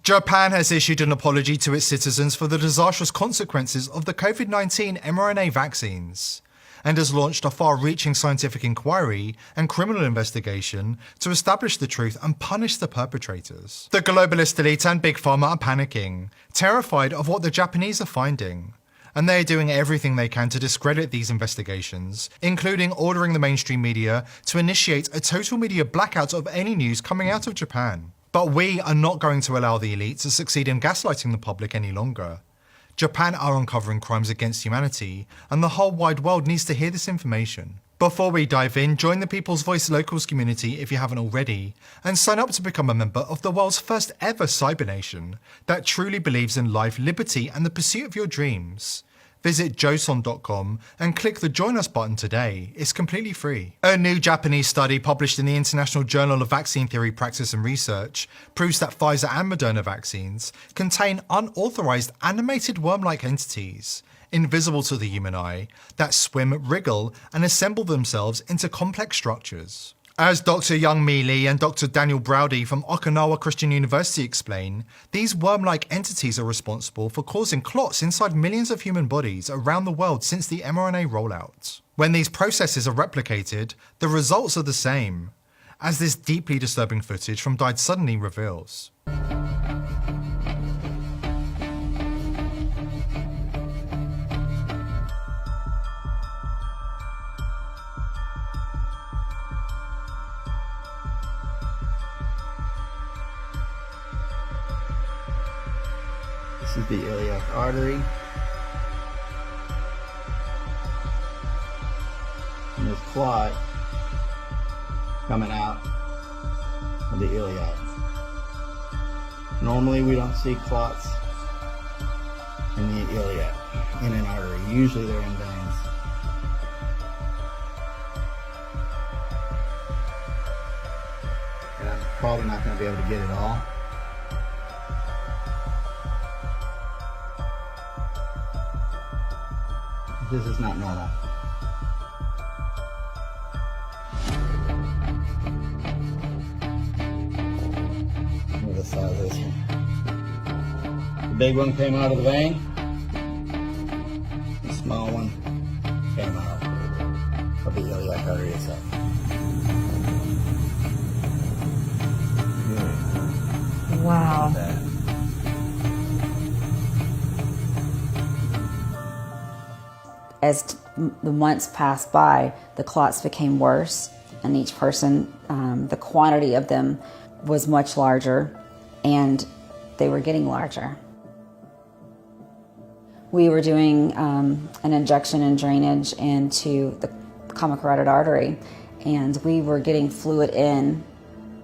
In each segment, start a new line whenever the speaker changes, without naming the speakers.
Japan has issued an apology to its citizens for the disastrous consequences of the COVID-19 mRNA vaccines, and has launched a far-reaching scientific inquiry and criminal investigation to establish the truth and punish the perpetrators. The globalist elite and Big Pharma are panicking, terrified of what the Japanese are finding, and they are doing everything they can to discredit these investigations, including ordering the mainstream media to initiate a total media blackout of any news coming out of Japan. But we are not going to allow the elite to succeed in gaslighting the public any longer. Japan are uncovering crimes against humanity, and the whole wide world needs to hear this information. Before we dive in, join the People's Voice Locals community if you haven't already, and sign up to become a member of the world's first ever cyber nation that truly believes in life, liberty, and the pursuit of your dreams. Visit joson.com and click the Join Us button today. It's completely free. A new Japanese study published in the International Journal of Vaccine Theory, Praxis and Research proves that Pfizer and Moderna vaccines contain unauthorized animated worm-like entities, invisible to the human eye, that swim, wriggle, and assemble themselves into complex structures. As Dr. Young-Mi Lee and Dr. Daniel Browdy from Okinawa Christian University explain, these worm-like entities are responsible for causing clots inside millions of human bodies around the world since the mRNA rollout. When these processes are replicated, the results are the same, as this deeply disturbing footage from Died Suddenly reveals.
This is the iliac artery. And there's clot coming out of the iliac. Normally we don't see clots in the iliac, in an artery. Usually they're in veins. And I'm probably not going to be able to get it all. This is not normal. Look at the size of this one. The big one came out of the vein. The small one came out of the iliac artery itself.
Wow. As the months passed by, the clots became worse, and each person, the quantity of them was much larger, and they were getting larger. We were doing an injection and drainage into the common carotid artery, and we were getting fluid in,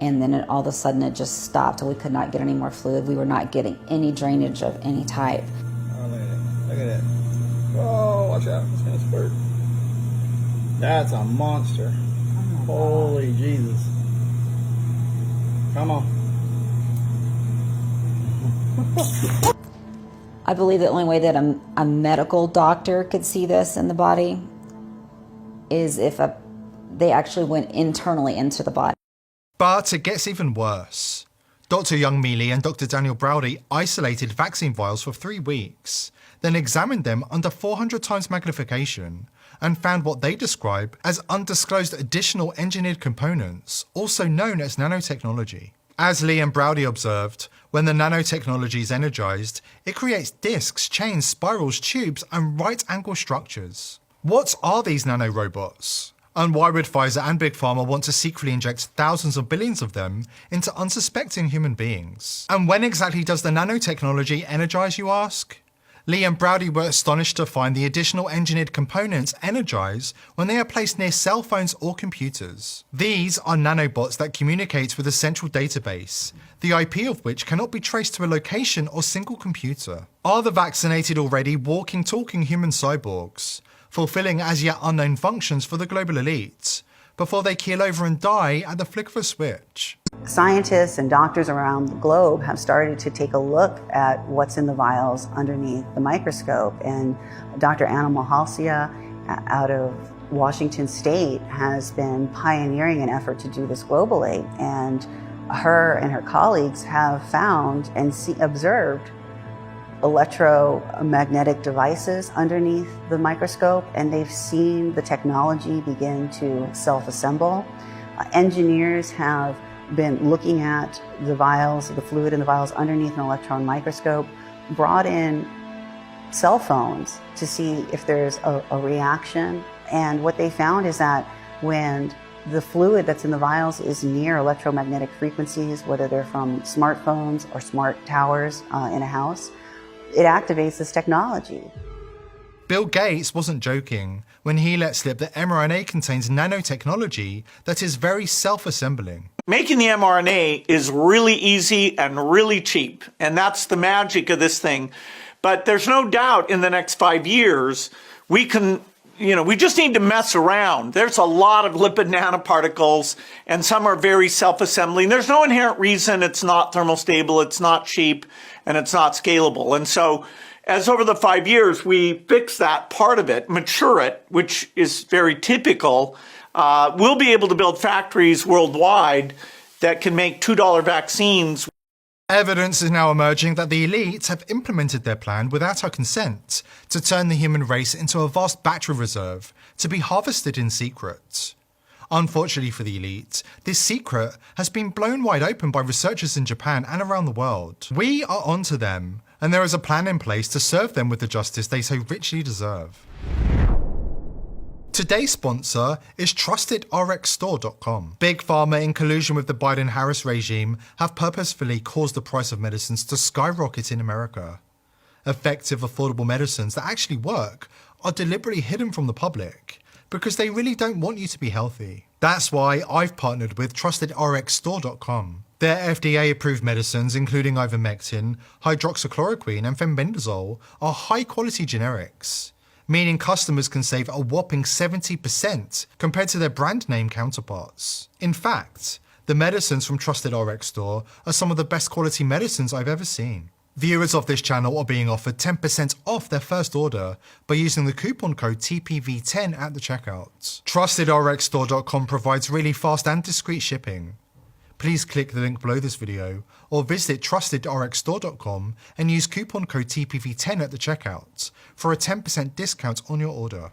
and then all of a sudden it just stopped, and we could not get any more fluid. We were not getting any drainage of any type.
Oh, look at that. Look at that. Oh, watch out. It's going to spurt. That's a monster. Holy Jesus. Come on.
I believe the only way that a medical doctor could see this in the body is if they actually went internally into the body.
But it gets even worse. Dr. Young-Mi Lee and Dr. Daniel Browdy isolated vaccine vials for 3 weeks, then examined them under 400 times magnification and found what they describe as undisclosed additional engineered components, also known as nanotechnology. As Lee and Browdy observed, when the nanotechnology is energized, it creates discs, chains, spirals, tubes, and right-angle structures. What are these nanorobots? And why would Pfizer and Big Pharma want to secretly inject thousands of billions of them into unsuspecting human beings? And when exactly does the nanotechnology energize, you ask? Lee and Browdy were astonished to find the additional engineered components energize when they are placed near cell phones or computers. These are nanobots that communicate with a central database, the IP of which cannot be traced to a location or single computer. Are the vaccinated already walking, talking human cyborgs, fulfilling as yet unknown functions for the global elite, before they keel over and die at the flick of a switch?
Scientists and doctors around the globe have started to take a look at what's in the vials underneath the microscope. And Dr. Anna Mahalsia out of Washington State has been pioneering an effort to do this globally. And her and her colleagues have found and observed electromagnetic devices underneath the microscope, and they've seen the technology begin to self-assemble. Engineers have been looking at the vials, the fluid in the vials underneath an electron microscope, brought in cell phones to see if there's a reaction. And what they found is that when the fluid that's in the vials is near electromagnetic frequencies, whether they're from smartphones or smart towers in a house, it activates this technology.
Bill Gates wasn't joking when he let slip that mRNA contains nanotechnology that is very self-assembling.
Making the mRNA is really easy and really cheap, and that's the magic of this thing. But there's no doubt in the next 5 years, we just need to mess around. There's a lot of lipid nanoparticles, and some are very self-assembling. There's no inherent reason it's not thermostable, it's not cheap, and it's not scalable. And so as over the 5 years, we fix that part of it, mature it, which is very typical, we'll be able to build factories worldwide that can make $2 vaccines.
Evidence is now emerging that the elite have implemented their plan without our consent to turn the human race into a vast battery reserve to be harvested in secret. Unfortunately for the elite, this secret has been blown wide open by researchers in Japan and around the world. We are onto them, and there is a plan in place to serve them with the justice they so richly deserve. Today's sponsor is TrustedRxStore.com. Big Pharma, in collusion with the Biden-Harris regime, have purposefully caused the price of medicines to skyrocket in America. Effective, affordable medicines that actually work are deliberately hidden from the public because they really don't want you to be healthy. That's why I've partnered with TrustedRxStore.com. Their FDA-approved medicines, including ivermectin, hydroxychloroquine, and fenbendazole, are high-quality generics, meaning customers can save a whopping 70% compared to their brand name counterparts. In fact, the medicines from Trusted Rx Store are some of the best quality medicines I've ever seen. Viewers of this channel are being offered 10% off their first order by using the coupon code TPV10 at the checkout. TrustedRxStore.com provides really fast and discreet shipping. Please click the link below this video or visit TrustedRxStore.com and use coupon code TPV10 at the checkout for a 10% discount on your order.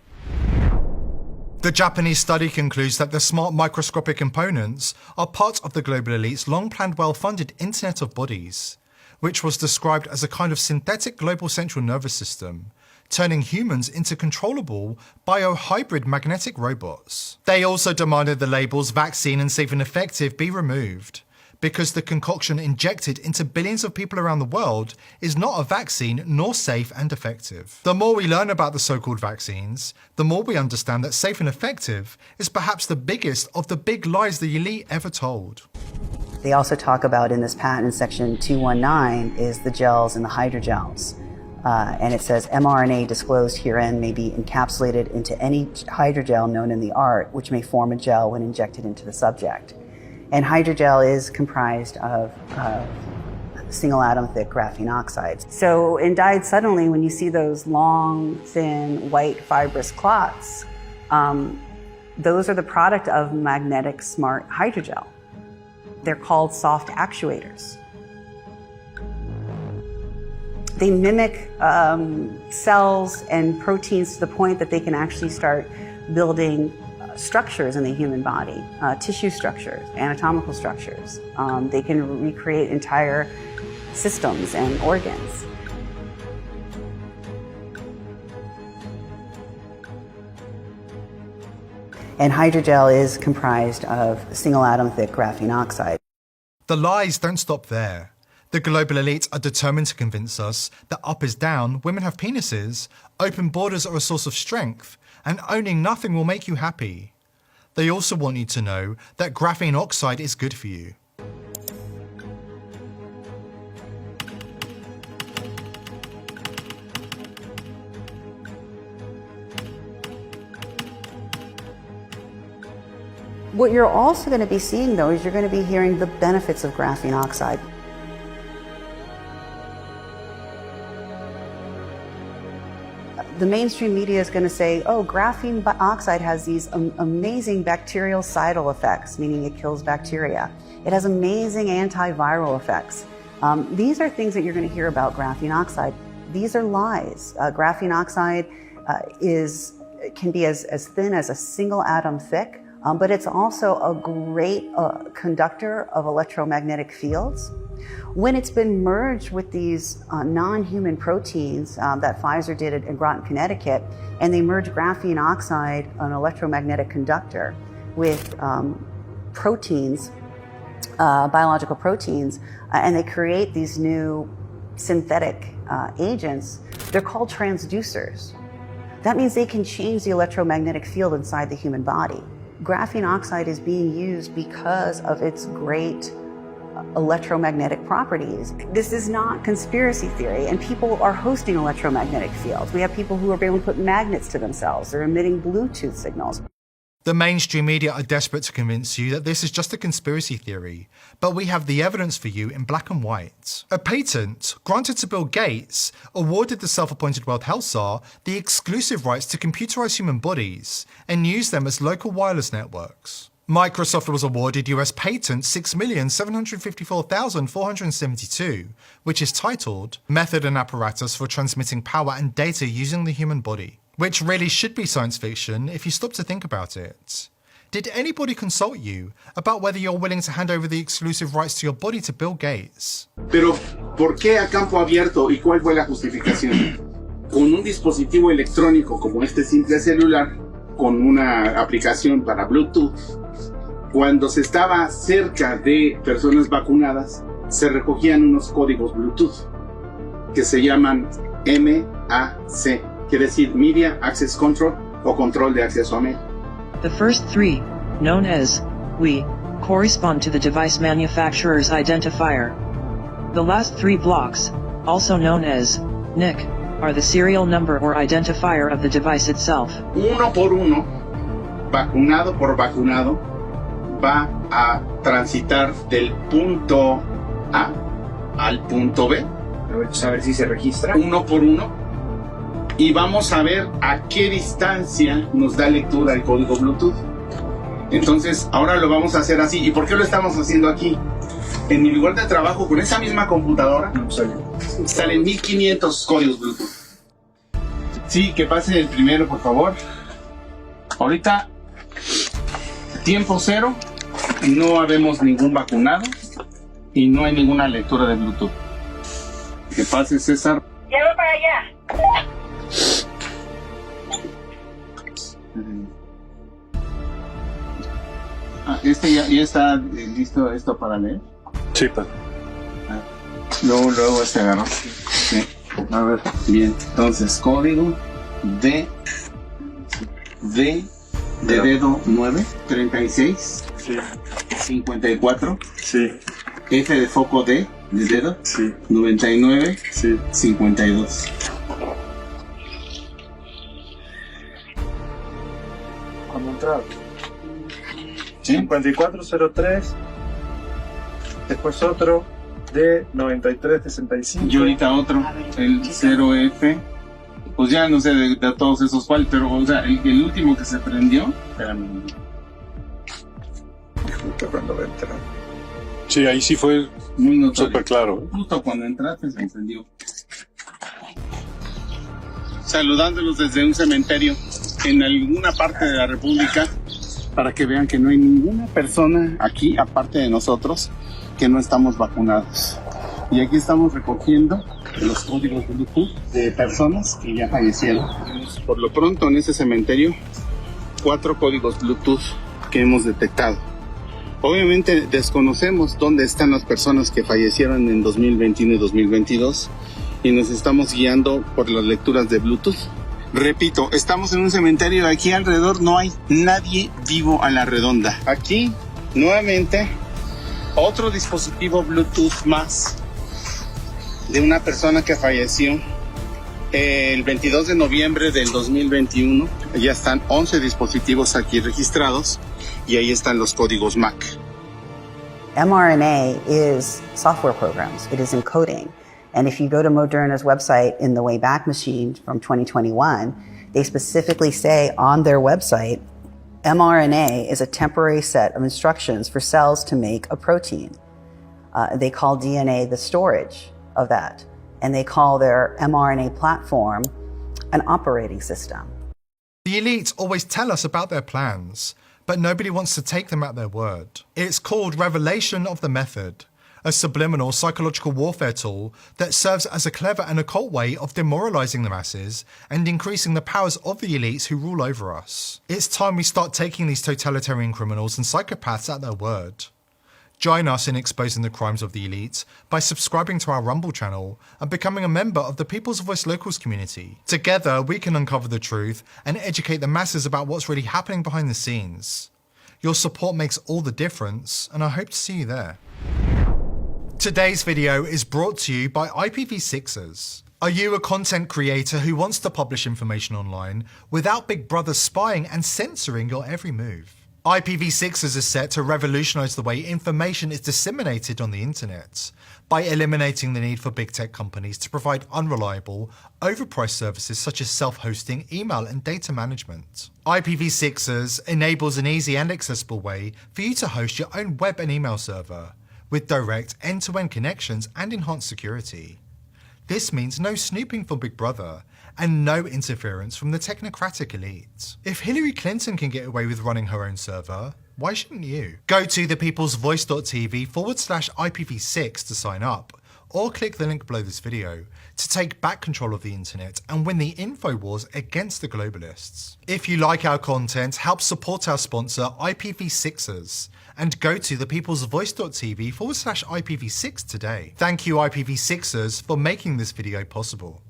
The Japanese study concludes that the smart microscopic components are part of the global elite's long-planned, well-funded Internet of Bodies, which was described as a kind of synthetic global central nervous system, turning humans into controllable biohybrid magnetic robots. They also demanded the labels vaccine and safe and effective be removed, because the concoction injected into billions of people around the world is not a vaccine nor safe and effective. The more we learn about the so-called vaccines, the more we understand that safe and effective is perhaps the biggest of the big lies the elite ever told.
They also talk about in this patent in section 219 is the gels and the hydrogels. And it says mRNA disclosed herein may be encapsulated into any hydrogel known in the art, which may form a gel when injected into the subject. And hydrogel is comprised of single atom thick graphene oxides. So in dyed suddenly, when you see those long, thin, white fibrous clots, those are the product of magnetic smart hydrogel. They're called soft actuators. They mimic cells and proteins to the point that they can actually start building structures in the human body, tissue structures, anatomical structures. They can recreate entire systems and organs. And hydrogel is comprised of single atom thick graphene oxide.
The lies don't stop there. The global elite are determined to convince us that up is down, women have penises, open borders are a source of strength, and owning nothing will make you happy. They also want you to know that graphene oxide is good for you.
What you're also going to be seeing, though, is you're going to be hearing the benefits of graphene oxide. the mainstream media is going to say, oh, graphene oxide has these amazing bactericidal effects, meaning it kills bacteria. It has amazing antiviral effects. These are things that you're going to hear about graphene oxide. These are lies. Graphene oxide can be as thin as a single atom thick, but it's also a great conductor of electromagnetic fields. When it's been merged with these non-human proteins that Pfizer did in Groton, Connecticut, and they merged graphene oxide, an electromagnetic conductor, with proteins, biological proteins, and they create these new synthetic agents. They're called transducers. That means they can change the electromagnetic field inside the human body. Graphene oxide is being used because of its great electromagnetic properties. This is not conspiracy theory, and people are hosting electromagnetic fields. We have people who are able to put magnets to themselves. They're emitting Bluetooth signals.
The mainstream media are desperate to convince you that this is just a conspiracy theory, but we have the evidence for you in black and white. A patent granted to Bill Gates awarded the self-appointed World Health Czar the exclusive rights to computerize human bodies and use them as local wireless networks. Microsoft was awarded US patent 6,754,472, which is titled Method and Apparatus for Transmitting Power and Data Using the Human Body, which really should be science fiction if you stop to think about it. Did anybody consult you about whether you're willing to hand over the exclusive rights to your body to Bill Gates?
Pero, ¿por qué a campo abierto y cuál fue la justificación? Con un dispositivo electrónico como este simple celular, con una aplicación para Bluetooth, cuando se estaba cerca de personas vacunadas, se recogían unos códigos Bluetooth que se llaman MAC, quiere decir Media Access Control o control de acceso a medio.
The first three, known as WE, correspond to the device manufacturer's identifier. The last three blocks, also known as NIC, are the serial number or identifier of the device itself.
Uno por uno, vacunado por vacunado, va a transitar del punto A al punto B.
A ver si se registra.
Uno por uno. Y vamos a ver a qué distancia nos da lectura el código Bluetooth. Entonces, ahora lo vamos a hacer así. ¿Y por qué lo estamos haciendo aquí? En mi lugar de trabajo, con esa misma computadora, salen 1500 códigos Bluetooth. Sí, que pase el primero, por favor. Ahorita, tiempo cero, no habemos ningún vacunado y no hay ninguna lectura de Bluetooth. Que pase, César.
Ya voy para allá.
Ya está listo esto para leer.
Sí, pa.
Luego agarró. Sí. A ver, bien. Entonces, código de dedo 9, 36,
Sí.
54,
Sí.
F de foco de dedo,
Sí.
99,
Sí.
52.
Cuando entraba.
¿Sí?
5403. Después otro de 9365.
Y ahorita otro, el 0F. Pues ya no sé de todos esos cuáles, pero o sea, el último que se prendió. Espérame.
Justo cuando va a entrar. Sí, ahí sí fue
Muy notorio.
súper claro.
Justo cuando entraste se encendió. Saludándolos desde un cementerio en alguna parte de la República, para que vean que no hay ninguna persona aquí, aparte de nosotros, que no estamos vacunados. Y aquí estamos recogiendo los códigos Bluetooth de personas que ya fallecieron. Por lo pronto, en ese cementerio, 4 códigos Bluetooth que hemos detectado. Obviamente desconocemos dónde están las personas que fallecieron en 2021 y 2022 y nos estamos guiando por las lecturas de Bluetooth. Repito, estamos en un cementerio, aquí alrededor no hay nadie vivo a la redonda. Aquí, nuevamente, otro dispositivo Bluetooth más de una persona que falleció el 22 de noviembre del 2021. Ya están 11 dispositivos aquí registrados y ahí están los códigos MAC.
mRNA is software programs. It is encoding. And if you go to Moderna's website in the Wayback Machine from 2021, they specifically say on their website, mRNA is a temporary set of instructions for cells to make a protein. They call DNA the storage of that, and they call their mRNA platform an operating system.
The elites always tell us about their plans, but nobody wants to take them at their word. It's called revelation of the method, a subliminal psychological warfare tool that serves as a clever and occult way of demoralizing the masses and increasing the powers of the elites who rule over us. It's time we start taking these totalitarian criminals and psychopaths at their word. Join us in exposing the crimes of the elites by subscribing to our Rumble channel and becoming a member of the People's Voice Locals community. Together, we can uncover the truth and educate the masses about what's really happening behind the scenes. Your support makes all the difference, and I hope to see you there. Today's video is brought to you by IPv6ers. Are you a content creator who wants to publish information online without Big Brother spying and censoring your every move? IPv6ers is set to revolutionize the way information is disseminated on the internet by eliminating the need for big tech companies to provide unreliable, overpriced services such as self-hosting, email, and data management. IPv6ers enables an easy and accessible way for you to host your own web and email server with direct end-to-end connections and enhanced security. This means no snooping from Big Brother and no interference from the technocratic elite. If Hillary Clinton can get away with running her own server, why shouldn't you? Go to thepeoplesvoice.tv/IPv6 to sign up, or click the link below this video to take back control of the internet and win the info wars against the globalists. If you like our content, help support our sponsor IPv6ers and go to thepeoplesvoice.tv/IPv6 today. Thank you IPv6ers for making this video possible.